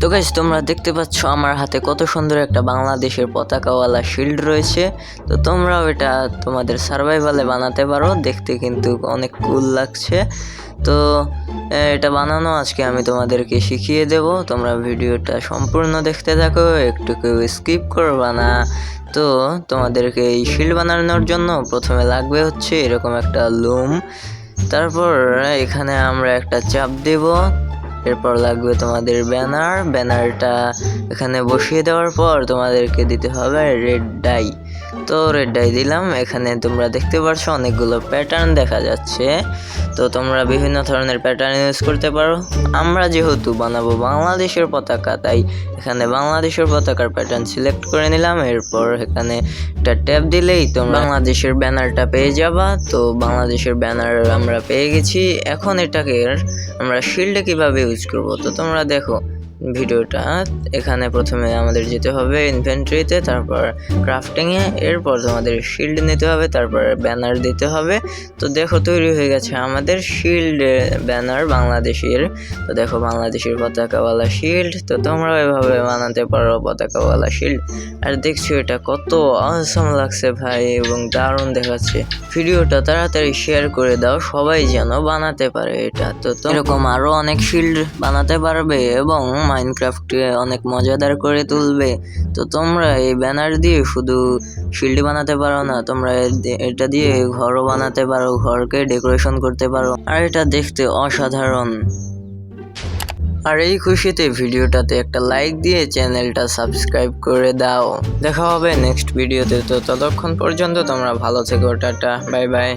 তো গাইস, তোমরা দেখতে পাচ্ছ আমার হাতে কত সুন্দর একটা বাংলাদেশের পতাকাওয়ালা শিল্ড রয়েছে। তো তোমরাও এটা তোমাদের সার্ভাইভালে বানাতে পারো, দেখতে কিন্তু অনেক কুল লাগছে। তো এটা বানানো আজকে আমি তোমাদেরকে শিখিয়ে দেব। তোমরা ভিডিওটা সম্পূর্ণ দেখতে থাকো, একটু কেউ স্কিপ করবা না। তো তোমাদেরকে এই শিল্ড বানানোর জন্য প্রথমে লাগবে হচ্ছে এরকম একটা লুম। তারপর এখানে আমরা একটা চাপ দেব। এরপর লাগবে তোমাদের ব্যানারটা এখানে বসিয়ে দেওয়ার পর তোমাদেরকে দিতে হবে রেড ডাই। তো রেড ডাই দিলাম। এখানে তোমরা দেখতে পাচ্ছ অনেকগুলো প্যাটার্ন দেখা যাচ্ছে। তো তোমরা বিভিন্ন ধরনের প্যাটার্ন ইউজ করতে পারো। আমরা যেহেতু বানাবো বাংলাদেশের পতাকা, তাই এখানে বাংলাদেশের পতাকার প্যাটার্ন সিলেক্ট করে নিলাম। এরপর এখানে একটা ট্যাপ দিলেই তোমরা বাংলাদেশের ব্যানারটা পেয়ে যাবা। তো বাংলাদেশের ব্যানার আমরা পেয়ে গেছি। এখন এটাকে আমরা শিল্ডে কিভাবে ইউজ করব, তো তোমরা দেখো ভিডিওটা। এখানে প্রথমে আমাদের যেতে হবে ইনভেন্টরিতে, তারপর ক্রাফটিংয়ে, এরপর তোমাদের শিল্ড নিতে হবে, তারপর ব্যানার দিতে হবে। তো দেখো তৈরি হয়ে গেছে আমাদের শিল্ড ব্যানার বাংলাদেশের। তো দেখো বাংলাদেশের পতাকাওয়ালা শিল্ড। তো তোমরা এভাবে বানাতে পারো পতাকাওয়ালা শিল্ড। আর দেখছো এটা কত অসাম লাগছে ভাই, এবং দারুণ দেখাচ্ছে। ভিডিওটা তাড়াতাড়ি শেয়ার করে দাও, সবাই যেন বানাতে পারে এটা। তো এরকম আরো অনেক শিল্ড বানাতে পারবে এবং মাইনক্রাফটে অনেক মজাদার করে তুলবে। তো তোমরা এই ব্যানার দিয়ে শুধু শিল্ড বানাতে পারো না, তোমরা এটা দিয়ে ঘরও বানাতে পারো, ঘরকে ডেকোরেশন করতে পারো। আর এটা দেখতে অসাধারণ। আর এই খুশিতে ভিডিওটাতে একটা লাইক দিয়ে চ্যানেলটা সাবস্ক্রাইব করে দাও। দেখা হবে নেক্সট ভিডিওতে। তো ততক্ষণ পর্যন্ত তোমরা ভালো থেকো, টাটা, বাই বাই।